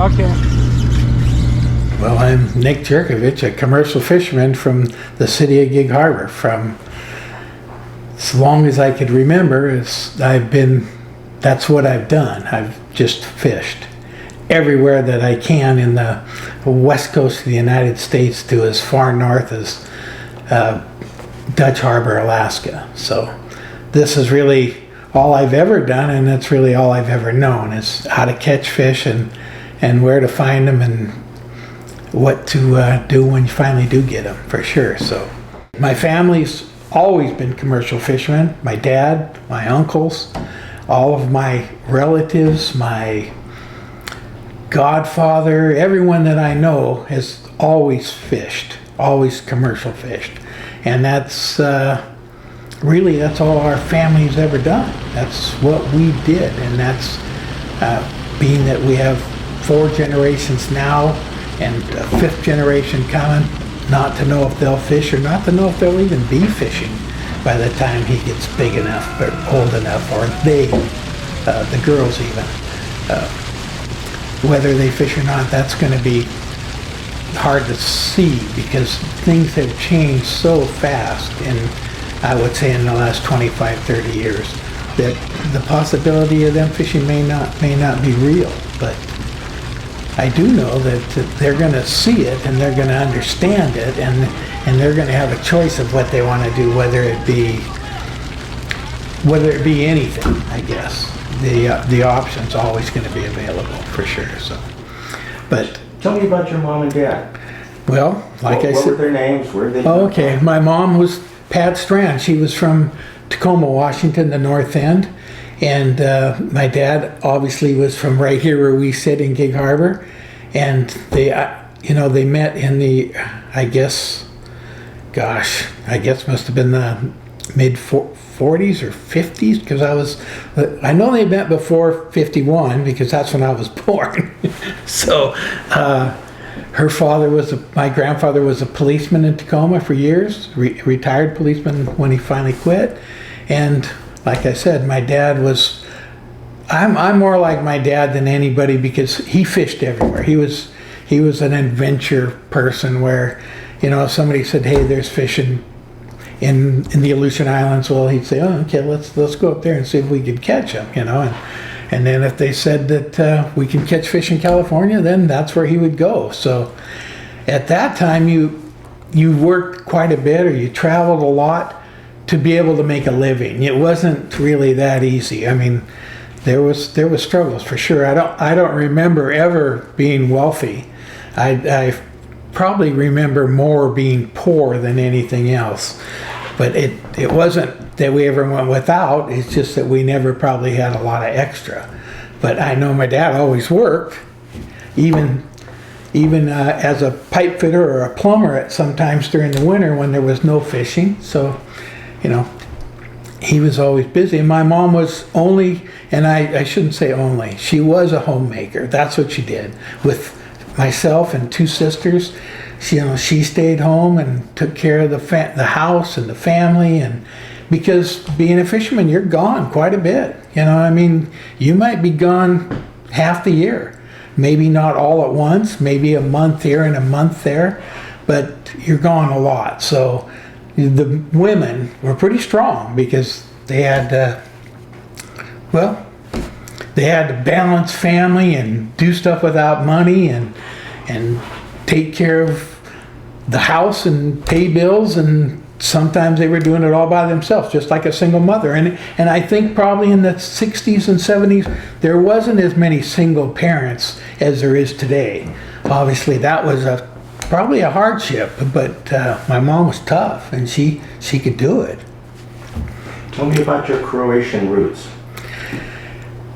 Okay. Well, I'm Nick Jerkovich, a commercial fisherman from the city of Gig Harbor. From as long as I could remember, that's what I've done. I've just fished everywhere that I can in the west coast of the United States to as far north as Dutch Harbor, Alaska. So this is really all I've ever done, and it's really all I've ever known, is how to catch fish and where to find them and what to do when you finally do get them, for sure. So my family's always been commercial fishermen. My dad, my uncles, all of my relatives, my godfather, everyone that I know has always fished, always commercial fished. And that's really, that's all our family's ever done. That's what we did, and that's being that we have 4 generations now and a 5th generation coming, not to know if they'll fish or not to know if they'll even be fishing by the time he gets big enough or old enough, or they, the girls even. Whether they fish or not, that's going to be hard to see, because things have changed so fast I would say in the last 25, 30 years, that the possibility of them fishing may not be real. But I do know that they're going to see it, and they're going to understand it, and they're going to have a choice of what they want to do, whether it be anything, I guess. The option's always going to be available, for sure. So, but tell me about your mom and dad. Well, like I said, what were their names? Where did they come from? My mom was Pat Strand. She was from Tacoma, Washington, the North End, and my dad obviously was from right here where we sit in Gig Harbor, and they met in the, I guess must have been the mid 40s or 50s, because I know they met before 51, because that's when I was born. So my grandfather was a policeman in Tacoma for years, retired policeman when he finally quit. And like I said, my dad was, I'm more like my dad than anybody, because he fished everywhere. He was an adventure person where, if somebody said, hey, there's fishing in the Aleutian Islands, well, he'd say, oh, okay, let's go up there and see if we could catch them, and then if they said that we can catch fish in California, then that's where he would go. So at that time, you worked quite a bit, or you traveled a lot to be able to make a living. It wasn't really that easy. I mean, there was struggles, for sure. I don't remember ever being wealthy. I probably remember more being poor than anything else. But it wasn't that we ever went without, it's just that we never probably had a lot of extra. But I know my dad always worked, even as a pipe fitter or a plumber at sometimes during the winter when there was no fishing. So, he was always busy. And my mom was only, and I shouldn't say only, she was a homemaker. That's what she did. With myself and 2 sisters, she stayed home and took care of the house and the family. And because being a fisherman, you're gone quite a bit. You might be gone half the year, maybe not all at once, maybe a month here and a month there, but you're gone a lot. So the women were pretty strong, because they had to balance family and do stuff without money and take care of the house and pay bills, and sometimes they were doing it all by themselves, just like a single mother. And I think probably in the 60s and 70s, there wasn't as many single parents as there is today. Obviously, that was probably a hardship, but my mom was tough, and she could do it. Tell me about your Croatian roots.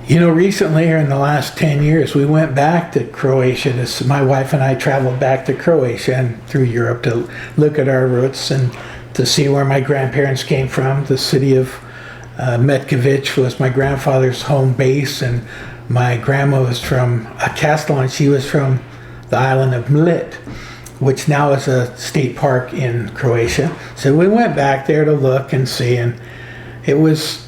Recently, or in the last 10 years, we went back to Croatia. My wife and I traveled back to Croatia and through Europe to look at our roots and to see where my grandparents came from. The city of Metkovich was my grandfather's home base, and my grandma was from a castle, and she was from the island of Mlit, which now is a state park in Croatia. So we went back there to look and see, and it was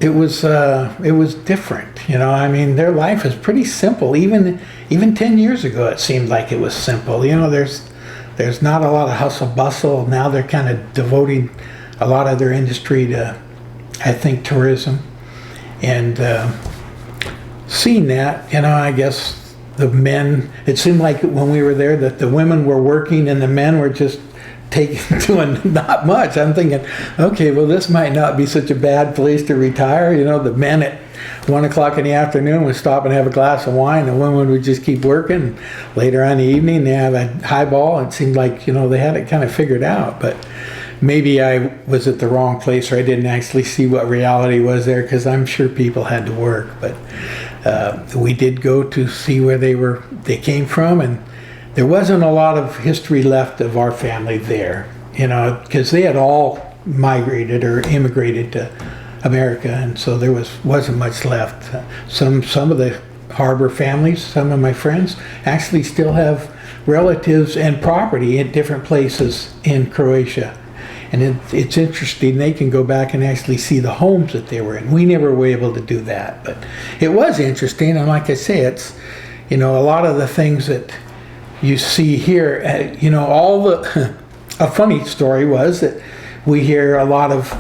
it was different, you know. I mean, their life is pretty simple. Even 10 years ago, it seemed like it was simple. You know, there's not a lot of hustle bustle. Now they're kind of devoting a lot of their industry to, I think, tourism. And seeing that, you know, I guess the men, it seemed like when we were there that the women were working and the men were just doing not much. I'm thinking, okay, well, this might not be such a bad place to retire. You know, the men at 1 o'clock in the afternoon would stop and have a glass of wine. The women would just keep working. Later on in the evening, they have a highball. It seemed like, you know, they had it kind of figured out. But maybe I was at the wrong place, or I didn't actually see what reality was there, because I'm sure people had to work. But we did go to see where they came from, and there wasn't a lot of history left of our family there, you know, because they had all migrated or immigrated to America, and so there wasn't much left. Some of the harbor families, some of my friends, actually still have relatives and property in different places in Croatia. And it's interesting, they can go back and actually see the homes that they were in. We never were able to do that, but it was interesting. And like I say, it's, you know, a lot of the things that you see here, you know, a funny story was that we hear a lot of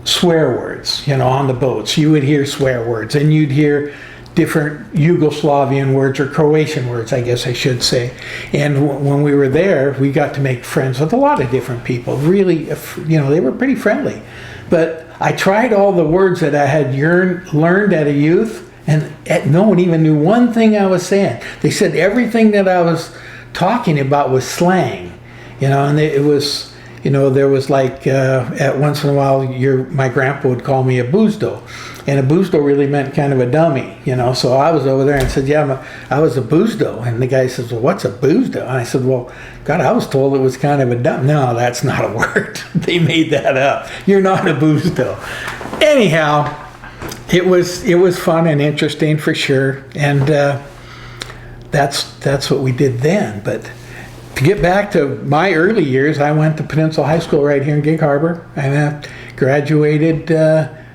swear words, you know, on the boats. You would hear swear words, and you'd hear different Yugoslavian words, or Croatian words, I guess I should say. And when we were there, we got to make friends with a lot of different people. Really, you know, they were pretty friendly. But I tried all the words that I had learned at a youth, and no one even knew one thing I was saying. They said everything that I was talking about was slang, you know, and it was, you know, there was like, at once in a while, my grandpa would call me a boozdo. And a boozdo really meant kind of a dummy, you know. So I was over there and said, yeah, I was a boozdo. And the guy says, well, what's a boozdo? And I said, well, God, I was told it was kind of a dumb. No, that's not a word. They made that up. You're not a boozdo. Anyhow, it was fun and interesting for sure. And that's what we did then. But to get back to my early years, I went to Peninsula High School right here in Gig Harbor. I graduated.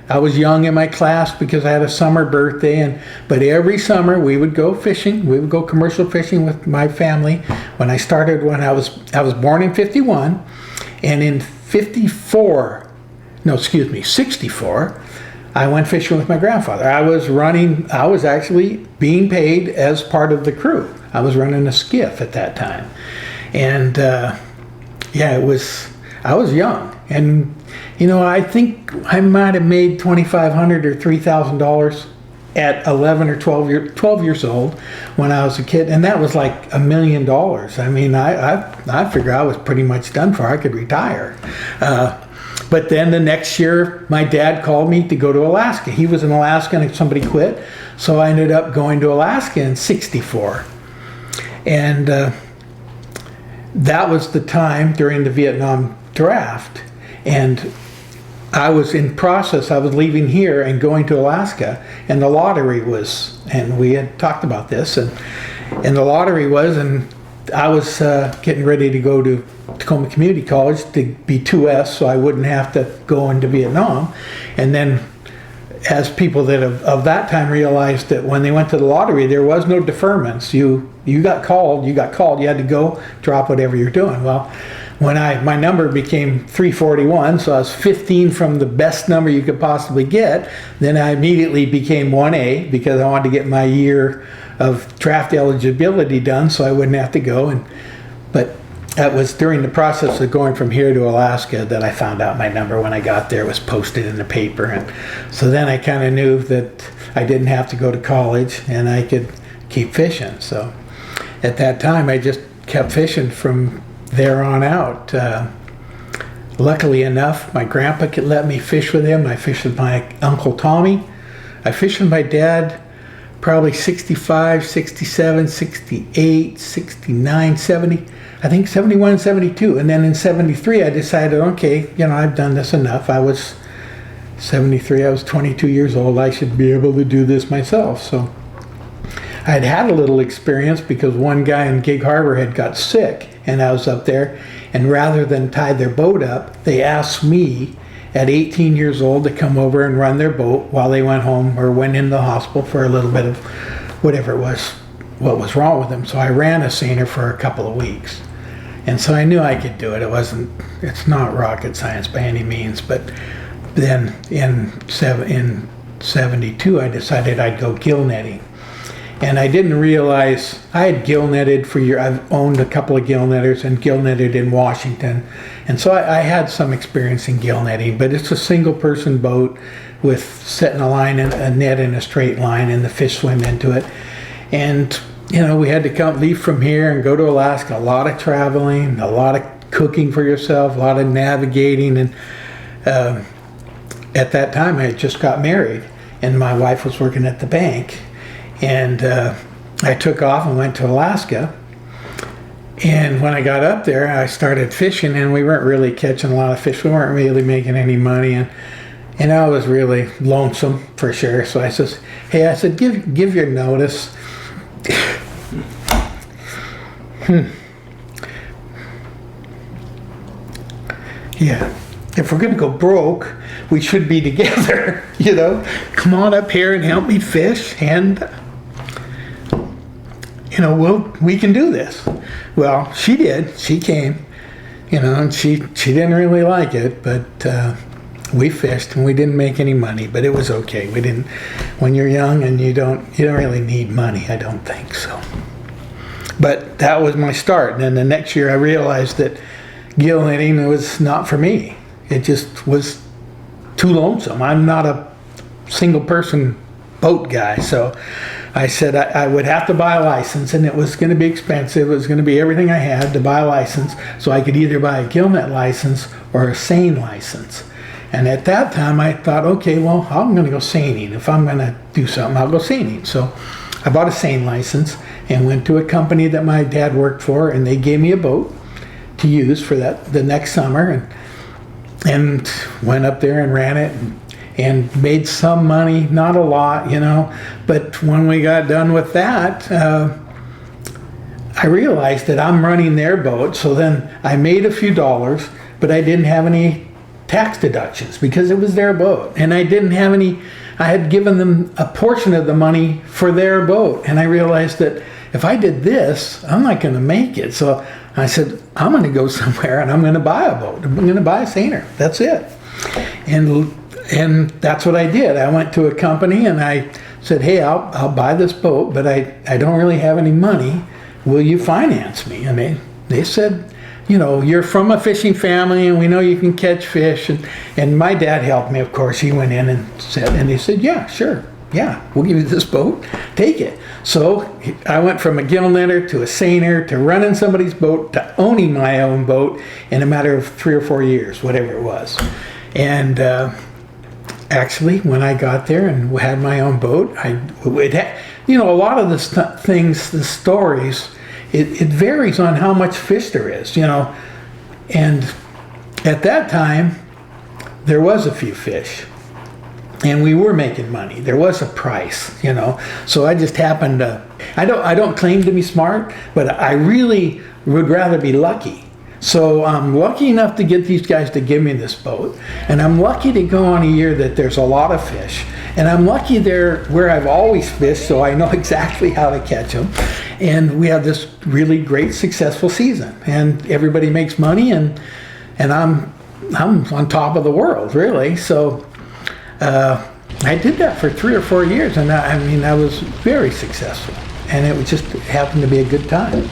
I was young in my class because I had a summer birthday, but every summer we would go fishing. We would go commercial fishing with my family. When I was born in 51, and in 64, I went fishing with my grandfather. I was actually being paid as part of the crew. I was running a skiff at that time. And I was young. And, you know, I think I might have made $2,500 or $3,000 at 11 or 12 years old when I was a kid. And that was like $1 million. I mean, I figure I was pretty much done for. I could retire. But then the next year, my dad called me to go to Alaska. He was in Alaska and somebody quit. So I ended up going to Alaska in 64. And that was the time during the Vietnam draft. And I was in process, I was leaving here and going to Alaska. And the lottery was, and we had talked about this, and the lottery was, and I was getting ready to go to Tacoma Community College to be 2S, so I wouldn't have to go into Vietnam. And then as people that of that time realized that when they went to the lottery, there was no deferments. You got called, you had to go drop whatever you're doing. Well, when my number became 341, so I was 15 from the best number you could possibly get, then I immediately became 1A because I wanted to get my year of draft eligibility done so I wouldn't have to go. But that was during the process of going from here to Alaska that I found out my number. When I got there, it was posted in the paper. And so then I kind of knew that I didn't have to go to college and I could keep fishing. So at that time, I just kept fishing from there on out. Luckily enough, my grandpa could let me fish with him. I fished with my Uncle Tommy. I fished with my dad probably 65, 67, 68, 69, 70, I think 71, 72. And then in 73, I decided, okay, you know, I've done this enough. I was 73, I was 22 years old. I should be able to do this myself. So I'd had a little experience because one guy in Gig Harbor had got sick and I was up there, and rather than tie their boat up, they asked me at 18 years old to come over and run their boat while they went home or went into the hospital for a little bit of whatever it was, what was wrong with them. So I ran a seiner for a couple of weeks. And so I knew I could do it. It's not rocket science by any means, but then in 72, I decided I'd go gill netting. And I didn't realize, I had gill netted for years. I've owned a couple of gill netters and gill netted in Washington. And so I had some experience in gill netting, but it's a single person boat with setting a line and a net in a straight line and the fish swim into it. And we had to leave from here and go to Alaska. A lot of traveling, a lot of cooking for yourself, a lot of navigating. And at that time, I had just got married, and my wife was working at the bank. And I took off and went to Alaska. And when I got up there, I started fishing, and we weren't really catching a lot of fish. We weren't really making any money, and I was really lonesome for sure. So I says, "Hey," I said, "give your notice." Yeah. If we're going to go broke, we should be together, Come on up here and help me fish, and we can do this. Well, she did. She came, and she didn't really like it, but we fished and we didn't make any money, but it was okay. We didn't. When you're young and you don't really need money, I don't think so. But that was my start. And then the next year I realized that gill netting was not for me. It just was too lonesome. I'm not a single person boat guy. So I said I would have to buy a license, and it was going to be expensive. It was going to be everything I had to buy a license. So I could either buy a gill net license or a seine license. And at that time I thought, okay, well, I'm going to go seining. If I'm going to do something, I'll go seining. So I bought a seine license and went to a company that my dad worked for, and they gave me a boat to use for the next summer, and went up there and ran it and made some money, not a lot, but when we got done with that, I realized that I'm running their boat. So then I made a few dollars, but I didn't have any tax deductions because it was their boat, and I didn't have any. I had given them a portion of the money for their boat, and I realized that if I did this, I'm not going to make it. So I said, I'm going to go somewhere and I'm going to buy a boat. I'm going to buy a seiner. That's it. And that's what I did. I went to a company and I said, hey, I'll buy this boat, but I don't really have any money. Will you finance me? And they said, you're from a fishing family and we know you can catch fish. And my dad helped me, of course. He went in and they said, yeah, sure. Yeah, we'll give you this boat. Take it. So I went from a gill netter to a seiner to running somebody's boat to owning my own boat in a matter of 3 or 4 years, whatever it was. And actually, when I got there and had my own boat, a lot of the things, the stories, it varies on how much fish there is, And at that time, there was a few fish. And we were making money. There was a price, So I just happened to. I don't claim to be smart, but I really would rather be lucky. So I'm lucky enough to get these guys to give me this boat, and I'm lucky to go on a year that there's a lot of fish, and I'm lucky there where I've always fished, so I know exactly how to catch them. And we have this really great, successful season, and everybody makes money, and I'm on top of the world, really. So. I did that for 3 or 4 years, and I was very successful, and it just happened to be a good time.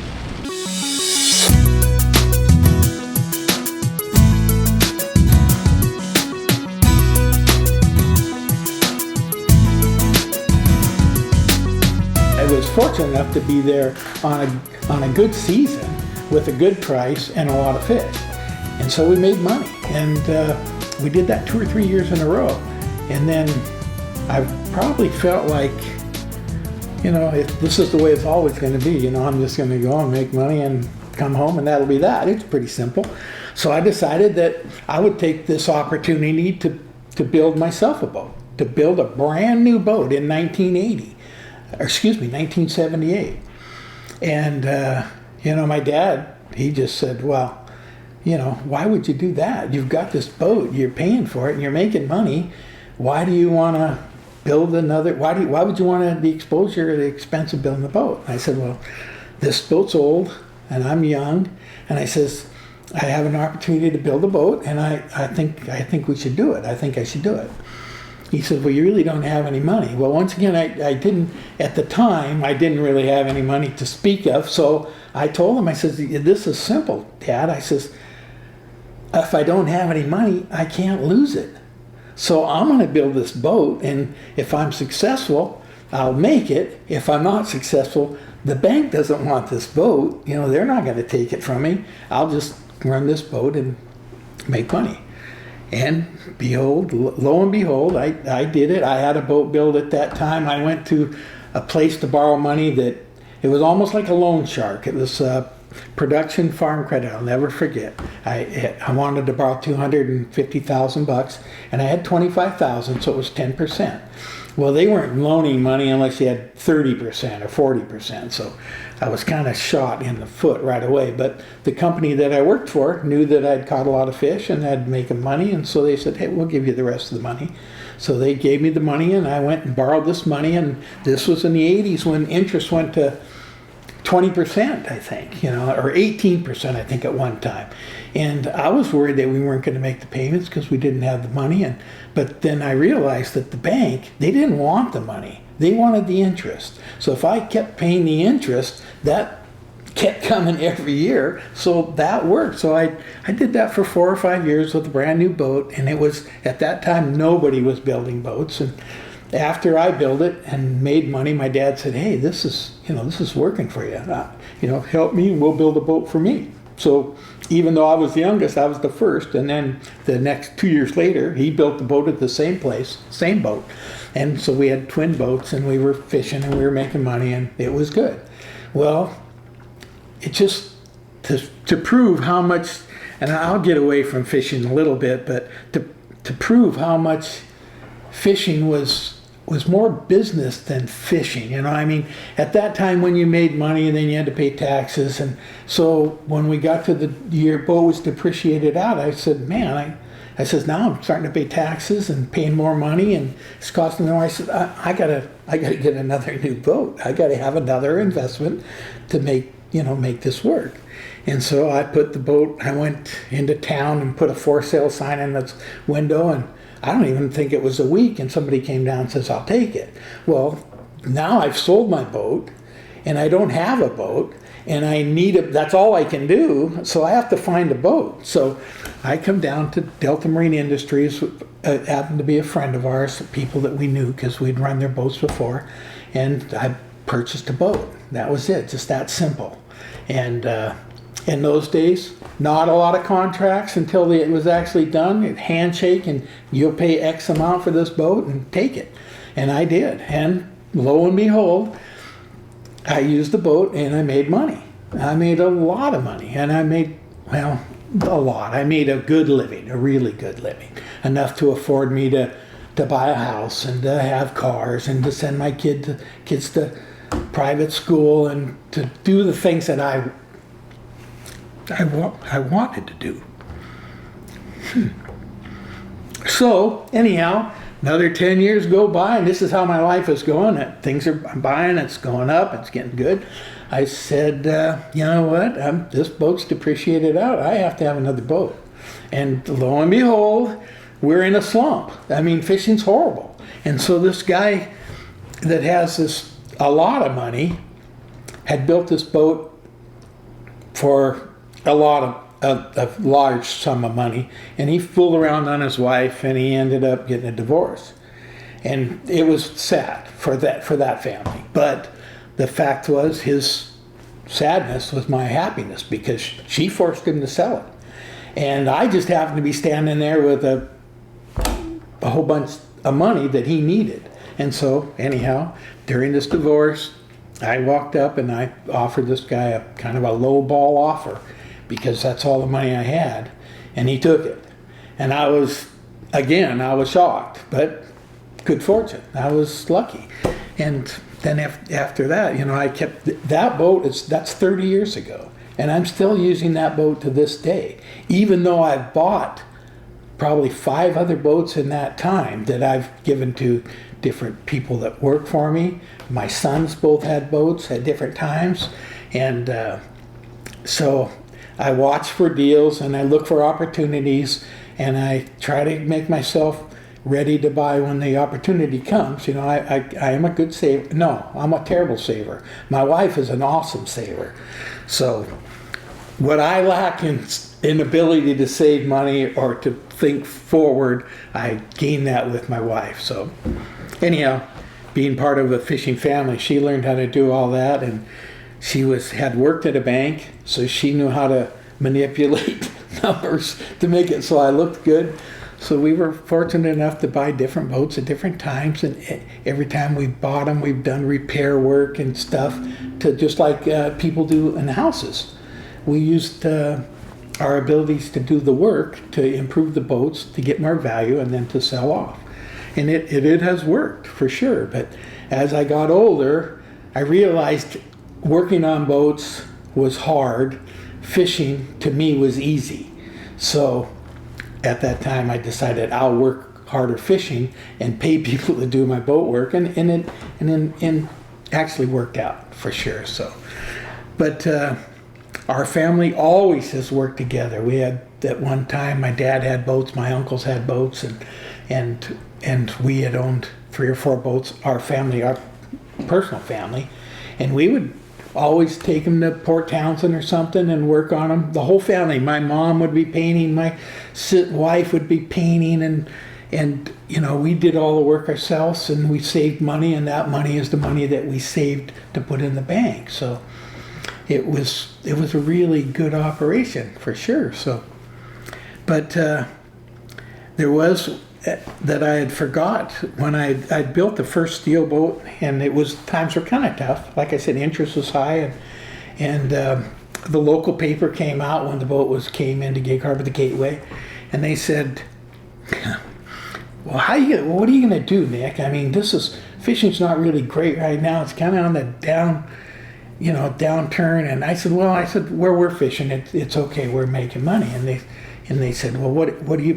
I was fortunate enough to be there on a good season with a good price and a lot of fish, and so we made money, and we did that 2 or 3 years in a row. And then I probably felt like, if this is the way it's always going to be, I'm just going to go and make money and come home and that'll be that. It's pretty simple. So I decided that I would take this opportunity to build myself a boat, to build a brand new boat in 1978. And, my dad, he just said, well, you know, why would you do that? You've got this boat, you're paying for it, and you're making money. Why do you want to build another? Why would you want the exposure or the expense of building a boat? And I said, well, this boat's old, and I'm young, and I says, I have an opportunity to build a boat, and I think we should do it. I think I should do it. He said, well, you really don't have any money. Well, once again, I didn't, at the time, I didn't really have any money to speak of, so I told him, I says, this is simple, Dad. I says, if I don't have any money, I can't lose it. So I'm going to build this boat, and if I'm successful, I'll make it. If I'm not successful, the bank doesn't want this boat. You know, they're not going to take it from me. I'll just run this boat and make money. And behold, lo and behold, I did it. I had a boat built at that time. I went to a place to borrow money that it was almost like a loan shark. It was Production Farm Credit. I'll never forget. I wanted to borrow $250,000, and I had $25,000, so it was 10%. Well, they weren't loaning money unless you had 30% or 40%. So I was kind of shot in the foot right away. But the company that I worked for knew that I'd caught a lot of fish and I'd making money, and so they said, hey, we'll give you the rest of the money. So they gave me the money, and I went and borrowed this money, and this was in the 80s when interest went to 20%, I think, you know, or 18%, I think, at one time. And I was worried that we weren't going to make the payments because we didn't have the money. But then I realized that the bank, they didn't want the money. They wanted the interest. So if I kept paying the interest, that kept coming every year. So that worked. So I did that for 4 or 5 years with a brand new boat. And it was, at that time, nobody was building boats. And after I built it and made money, my dad said, hey, this is working for you. Help me and we'll build a boat for me. So even though I was the youngest, I was the first. And then the next 2 years later, he built the boat at the same place, same boat. And so we had twin boats, and we were fishing and we were making money, and it was good. Well, it just, to prove how much, and I'll get away from fishing a little bit, but to prove how much fishing was more business than fishing. You know, I mean, at that time when you made money and then you had to pay taxes, and so when we got to the year boat was depreciated out, I said, man, I says, now I'm starting to pay taxes and paying more money, and it's costing more. I said, I gotta get another new boat. I gotta have another investment to make this work. And so I put the boat, I went into town and put a for sale sign in the window, and I don't even think it was a week, and somebody came down and says, I'll take it. Well, now I've sold my boat, and I don't have a boat, and that's all I can do, so I have to find a boat. So I come down to Delta Marine Industries, happened to be a friend of ours, people that we knew because we'd run their boats before, and I purchased a boat. That was it, just that simple. And in those days, not a lot of contracts until it was actually done. It handshake, and you'll pay X amount for this boat and take it. And I did. And lo and behold, I used the boat and I made money. I made a lot of money. And I made, well, a lot. I made a good living, a really good living. Enough to afford me to buy a house and to have cars and to send my kids to private school and to do the things that I wanted to do. So anyhow, another 10 years go by, and this is how my life is going. I'm buying, it's going up, it's getting good. I said, you know what? This boat's depreciated out. I have to have another boat. And lo and behold, we're in a slump. I mean, fishing's horrible. And so this guy that has a lot of money had built this boat for a large sum of money, and he fooled around on his wife, and he ended up getting a divorce. And it was sad for that family. But the fact was, his sadness was my happiness, because she forced him to sell it. And I just happened to be standing there with a whole bunch of money that he needed. And so anyhow, during this divorce, I walked up and I offered this guy a kind of a low ball offer, because that's all the money I had, and he took it. And I was shocked, but good fortune. I was lucky. And then after that, I kept that boat. That's 30 years ago, And I'm still using that boat to this day, even though I've bought probably 5 other boats in that time that I've given to different people that work for me. My sons both had boats at different times. And so I watch for deals and I look for opportunities and I try to make myself ready to buy when the opportunity comes. You know, I am a good saver. No, I'm a terrible saver. My wife is an awesome saver. So what I lack in ability to save money or to think forward, I gain that with my wife. So anyhow, being part of a fishing family, she learned how to do all that, and she had worked at a bank, so she knew how to manipulate numbers to make it so I looked good. So we were fortunate enough to buy different boats at different times, and every time we bought them, we've done repair work and stuff, to just like people do in houses. We used our abilities to do the work to improve the boats, to get more value, and then to sell off. And it has worked for sure. But as I got older, I realized working on boats was hard. Fishing to me was easy. So at that time, I decided I'll work harder fishing and pay people to do my boat work, and it actually worked out for sure. So, but our family always has worked together. We had at one time, my dad had boats, my uncles had boats, and we had owned 3 or 4 boats. Our family, our personal family, and we would always take them to Port Townsend or something and work on them. The whole family. My mom would be painting, my wife would be painting, and you know, we did all the work ourselves, and we saved money, and that money is the money that we saved to put in the bank. So it was a really good operation for sure. So, but there was that I had forgot when I built the first steel boat, and times were kind of tough. Like I said, interest was high, and the local paper came out when the boat came into Gig Harbor, the Gateway, and they said, "Well, what are you going to do, Nick? I mean, fishing's not really great right now. It's kind of on the downturn." And I said, where we're fishing, it's okay. We're making money. And they said, "Well, what do you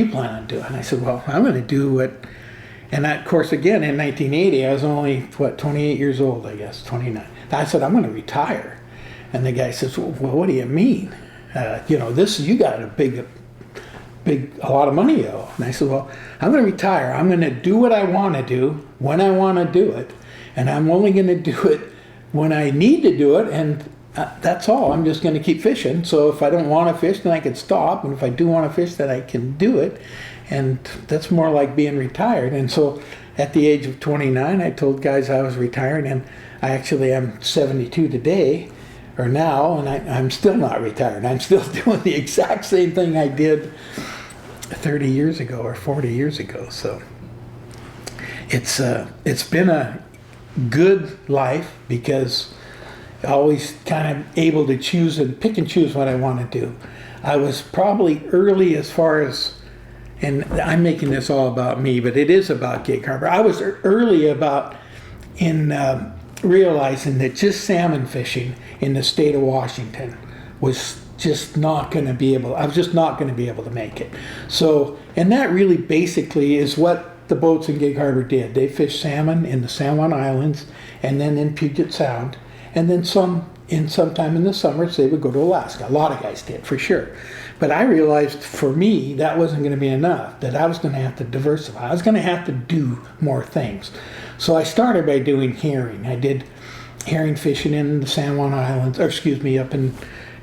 plan on doing?" And I said, "Well, I'm going to do what." And that, of course, again, in 1980, I was only 28 years old, I guess, 29. I said, "I'm going to retire." And the guy says, "Well, what do you mean? You got a lot of money, though." And I said, "Well, I'm going to retire. I'm going to do what I want to do when I want to do it, and I'm only going to do it when I need to do it, and that's all. I'm just going to keep fishing. So if I don't want to fish, then I can stop. And if I do want to fish, then I can do it." And that's more like being retired. And so at the age of 29, I told guys I was retiring. And I actually am 72 today, or now, and I'm still not retired. I'm still doing the exact same thing I did 30 years ago or 40 years ago. So it's been a good life, because always kind of able to choose and pick and choose what I want to do. I was probably early as far as, and I'm making this all about me, but it is about Gig Harbor. I was early in realizing that just salmon fishing in the state of Washington was just not going to be able, I was just not going to be able to make it. So, and that really basically is what the boats in Gig Harbor did. They fished salmon in the San Juan Islands and then in Puget Sound. And then sometime in the summers, they would go to Alaska. A lot of guys did, for sure. But I realized for me, that wasn't going to be enough, that I was going to have to diversify. I was going to have to do more things. So I started by doing herring. I did herring fishing in the San Juan Islands, up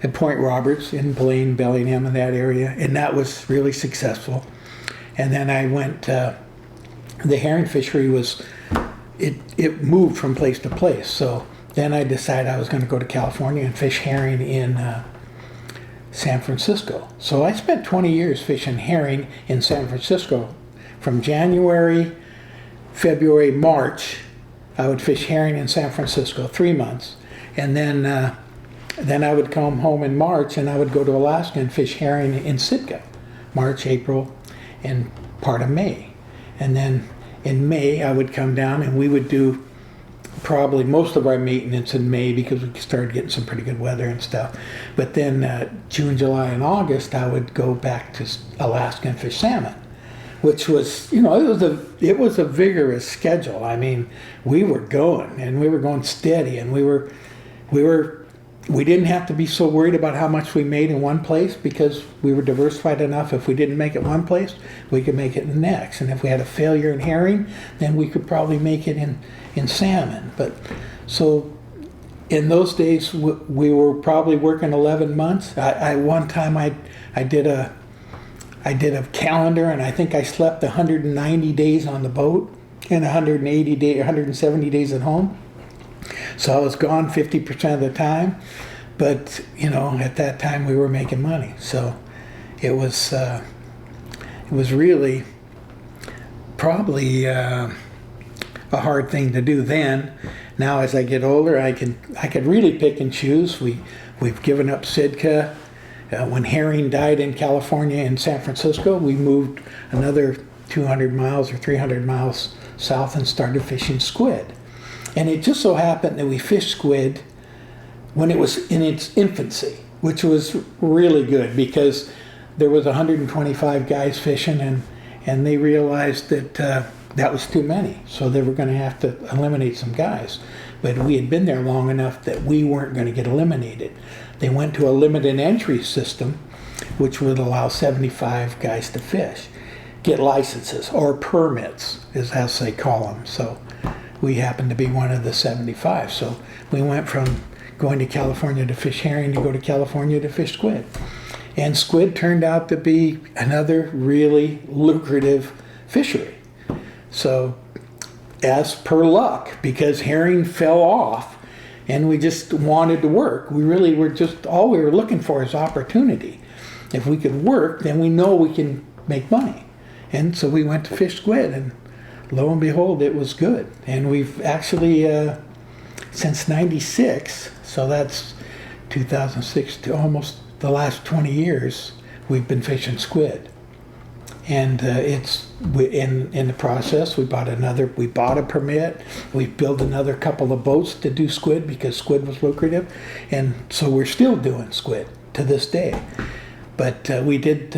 at Point Roberts, in Blaine, Bellingham, in that area. And that was really successful. And then I went, the herring fishery it moved from place to place. So then I decided I was going to go to California and fish herring in San Francisco. So I spent 20 years fishing herring in San Francisco. From January, February, March, I would fish herring in San Francisco, 3 months. And then I would come home in March, and I would go to Alaska and fish herring in Sitka, March, April, and part of May. And then in May, I would come down, and we would do probably most of our maintenance in May because we started getting some pretty good weather and stuff. But then June, July, and August, I would go back to Alaska and fish salmon, which was, it was a vigorous schedule. I mean, we were going and we were going steady, and we didn't have to be so worried about how much we made in one place because we were diversified enough. If we didn't make it one place, we could make it in the next. And if we had a failure in herring, then we could probably make it in salmon. But so in those days, we were probably working 11 months. One time I did a calendar, and I think I slept 190 days on the boat and 170 days at home. So I was gone 50% of the time, but at that time we were making money. So it was really probably a hard thing to do then. Now as I get older, I could really pick and choose. We've given up Sitka. When herring died in California and San Francisco, we moved another 200 miles or 300 miles south and started fishing squid. And it just so happened that we fished squid when it was in its infancy, which was really good because there was 125 guys fishing, and they realized that that was too many. So they were going to have to eliminate some guys. But we had been there long enough that we weren't going to get eliminated. They went to a limited entry system, which would allow 75 guys to fish, get licenses or permits, as they call them. So we happened to be one of the 75. So we went from going to California to fish herring to go to California to fish squid. And squid turned out to be another really lucrative fishery. So as per luck, because herring fell off and we just wanted to work, we really were just, all we were looking for is opportunity. If we could work, then we know we can make money. And so we went to fish squid, and lo and behold, it was good. And we've actually, since 96, so that's 2006 to almost the last 20 years, we've been fishing squid. And in the process, we bought a permit. We built another couple of boats to do squid because squid was lucrative. And so we're still doing squid to this day. But we did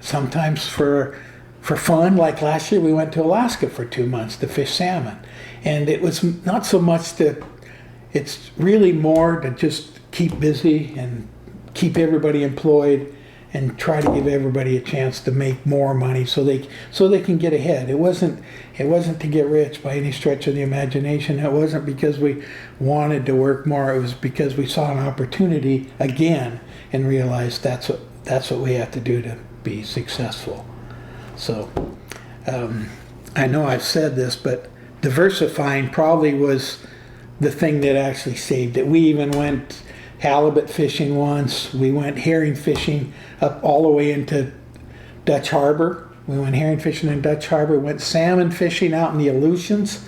sometimes for fun, like last year we went to Alaska for 2 months to fish salmon. And it was not so much it's really more to just keep busy and keep everybody employed and try to give everybody a chance to make more money so they can get ahead. It wasn't to get rich by any stretch of the imagination. It wasn't because we wanted to work more. It was because we saw an opportunity again and realized that's what we have to do to be successful. So I know I've said this, but diversifying probably was the thing that actually saved it. We even went halibut fishing once. We went herring fishing up all the way into Dutch Harbor. We went herring fishing in Dutch Harbor. We went salmon fishing out in the Aleutians.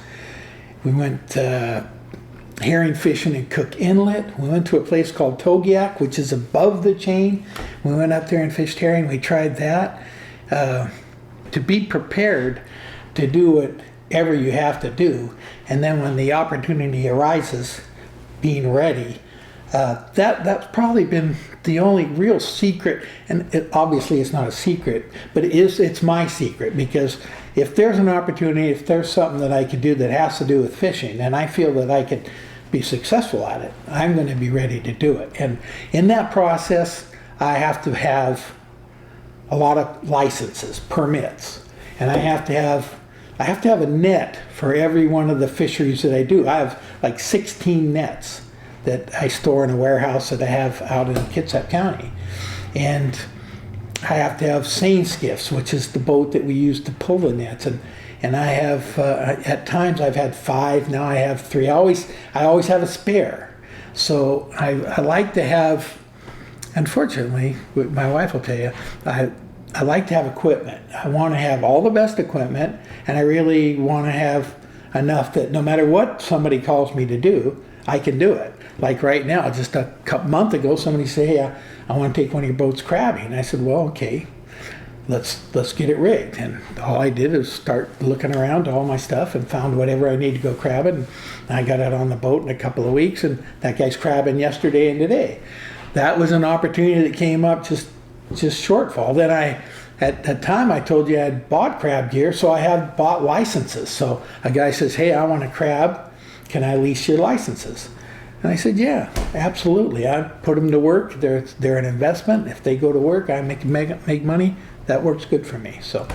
We went herring fishing in Cook Inlet. We went to a place called Togiak, which is above the chain. We went up there and fished herring. We tried that. To be prepared to do whatever you have to do, and then when the opportunity arises, being ready. That's probably been the only real secret, and obviously it's not a secret, but it's my secret, because if there's an opportunity, if there's something that I could do that has to do with fishing, and I feel that I could be successful at it, I'm going to be ready to do it. And in that process, I have to have a lot of licenses, permits, and I have to have a net for every one of the fisheries that I do. I have like 16 nets that I store in a warehouse that I have out in Kitsap County. And I have to have seine skiffs, which is the boat that we use to pull the nets. And I have, at times I've had 5, now I have 3. I always have a spare. So I like to have, unfortunately, my wife will tell you, I like to have equipment. I want to have all the best equipment, and I really want to have enough that no matter what somebody calls me to do, I can do it. Like right now, just a month ago, somebody said, hey, I want to take one of your boats crabbing. And I said, well, okay. let's get it rigged. And all I did is start looking around to all my stuff and found whatever I need to go crabbing. And I got it on the boat in a couple of weeks, and that guy's crabbing yesterday and today. That was an opportunity that came up, just shortfall. Then at that time I told you I had bought crab gear, so I had bought licenses. So a guy says, hey, I want to crab, can I lease your licenses? And I said, yeah, absolutely. I put them to work. They're an investment. If they go to work, I make money. That works good for me. So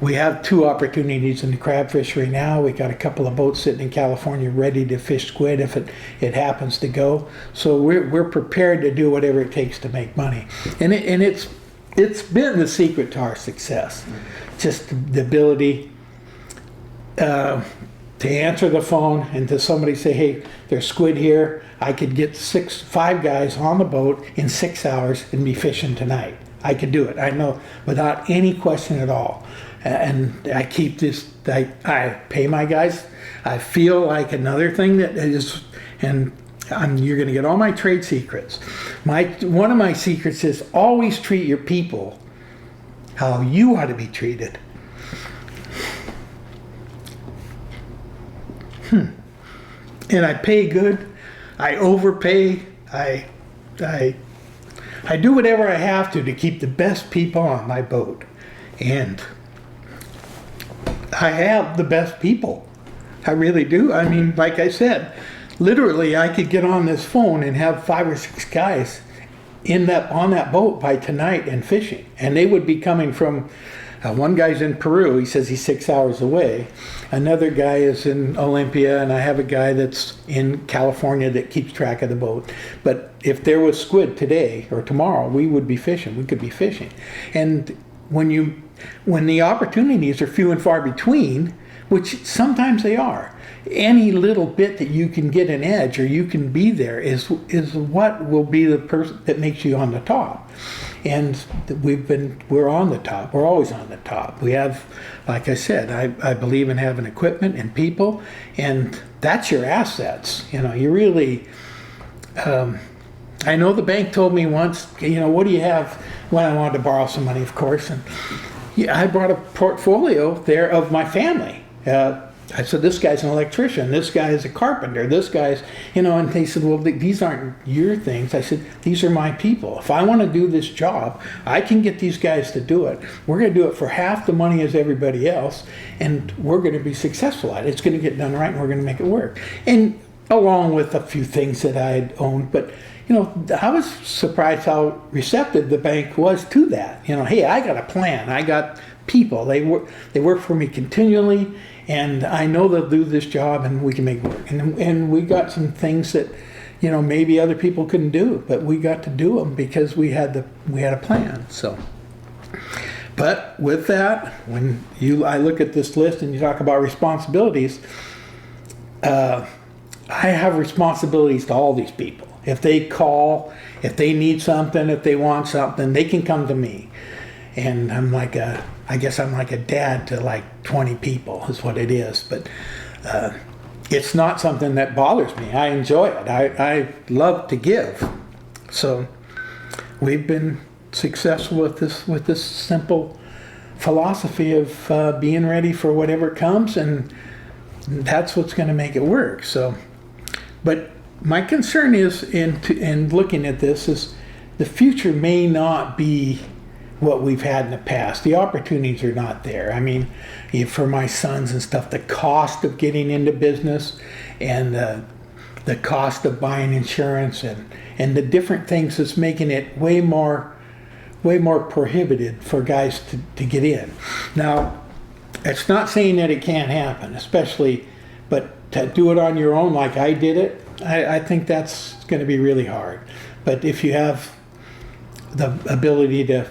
we have 2 opportunities in the crab fishery now. We got a couple of boats sitting in California ready to fish squid if it happens to go. So we're prepared to do whatever it takes to make money. And it's been the secret to our success. Just the ability to answer the phone and to somebody say, hey, there's squid here. I could get 5 guys on the boat in 6 hours and be fishing tonight. I could do it. I know without any question at all. And I keep this, I pay my guys. I feel like another thing that is, and you're going to get all my trade secrets. One of my secrets is always treat your people how you ought to be treated. And I pay good. I overpay. I do whatever I have to keep the best people on my boat. And I have the best people. I really do. I mean, like I said, literally I could get on this phone and have 5 or 6 guys on that boat by tonight and fishing. And they would be coming from, one guy's in Peru. He says he's 6 hours away. Another guy is in Olympia, and I have a guy that's in California that keeps track of the boat. But if there was squid today or tomorrow, we would be fishing. We could be fishing. And when the opportunities are few and far between, which sometimes they are, any little bit that you can get an edge or you can be there is what will be the person that makes you on the top. And we're on the top. We're always on the top. We have, like I said, I believe in having equipment and people, and that's your assets. You really, I know the bank told me once, what do you have, when I wanted to borrow some money, of course, and I brought a portfolio there of my family. I said, this guy's an electrician, this guy is a carpenter, this guy's, and they said, well, these aren't your things. I said, these are my people. If I want to do this job, I can get these guys to do it. We're going to do it for half the money as everybody else, and we're going to be successful at it. It's going to get done right, and we're going to make it work. And along with a few things that I had owned, but I was surprised how receptive the bank was to that. Hey, I got a plan. I got people. They work for me continually, and I know they'll do this job, and we can make it work. And we got some things that, maybe other people couldn't do, but we got to do them because we had a plan. So, but with that, when I look at this list and you talk about responsibilities, I have responsibilities to all these people. If they call, if they need something, if they want something, they can come to me. And I guess I'm like a dad to like 20 people is what it is. But it's not something that bothers me. I enjoy it. I love to give. So we've been successful with this simple philosophy of being ready for whatever comes, and that's what's going to make it work. So, but my concern is in looking at this is the future may not be what we've had in the past. The opportunities are not there. I mean, for my sons and stuff, the cost of getting into business and the cost of buying insurance and the different things that's making it way more prohibited for guys to get in. Now, it's not saying that it can't happen, but to do it on your own like I did it, I think that's going to be really hard. But if you have the ability to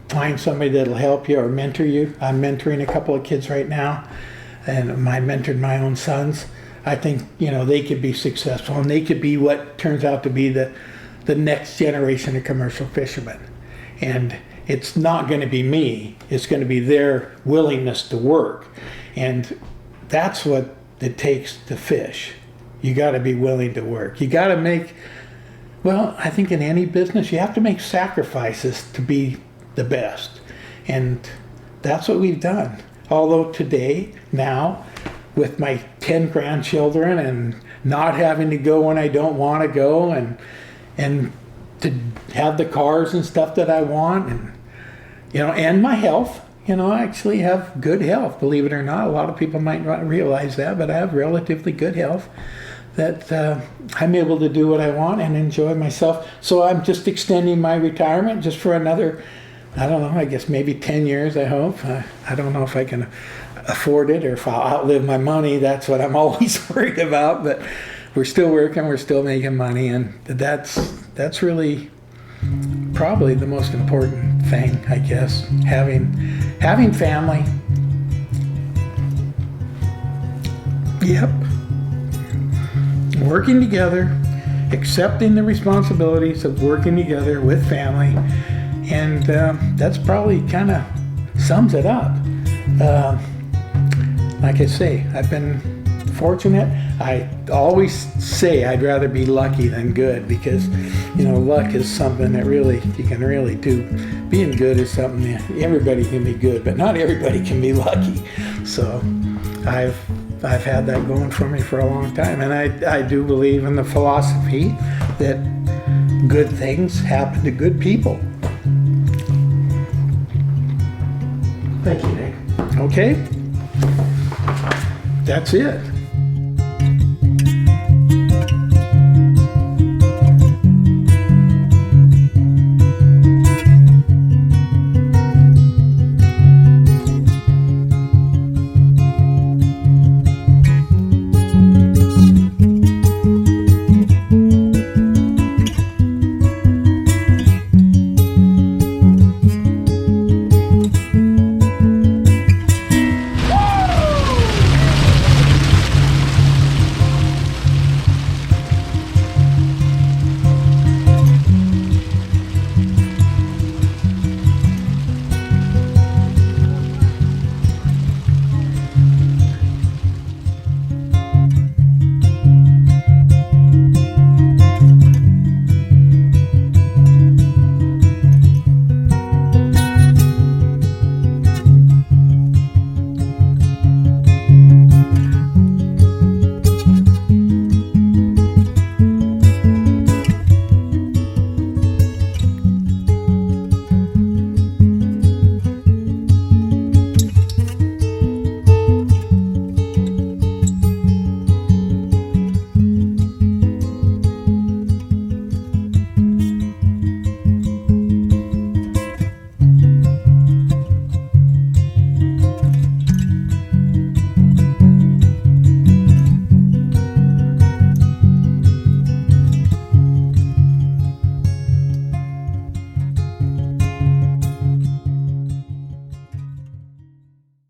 find somebody that'll help you or mentor you, I'm mentoring a couple of kids right now, and I mentored my own sons. I think they could be successful, and they could be what turns out to be the next generation of commercial fishermen. And it's not going to be me. It's going to be their willingness to work, and that's what it takes to fish. You got to be willing to work. You got to make, I think in any business you have to make sacrifices to be the best. And that's what we've done. Although today, now, with my 10 grandchildren and not having to go when I don't want to go, and to have the cars and stuff that I want, and and my health. I actually have good health, believe it or not. A lot of people might not realize that, but I have relatively good health, that I'm able to do what I want and enjoy myself. So I'm just extending my retirement just for another, I don't know, I guess maybe 10 years, I hope. I don't know if I can afford it or if I'll outlive my money. That's what I'm always worried about, but we're still working, we're still making money, and that's really probably the most important thing, I guess. Having family. Yep. Working together, accepting the responsibilities of working together with family, and that's probably kind of sums it up. Like I say, I've been fortunate. I always say I'd rather be lucky than good, because luck is something that you can really do. Being good is something that everybody can be good, but not everybody can be lucky. So I've had that going for me for a long time, and I do believe in the philosophy that good things happen to good people. Thank you, Nick. Okay? That's it.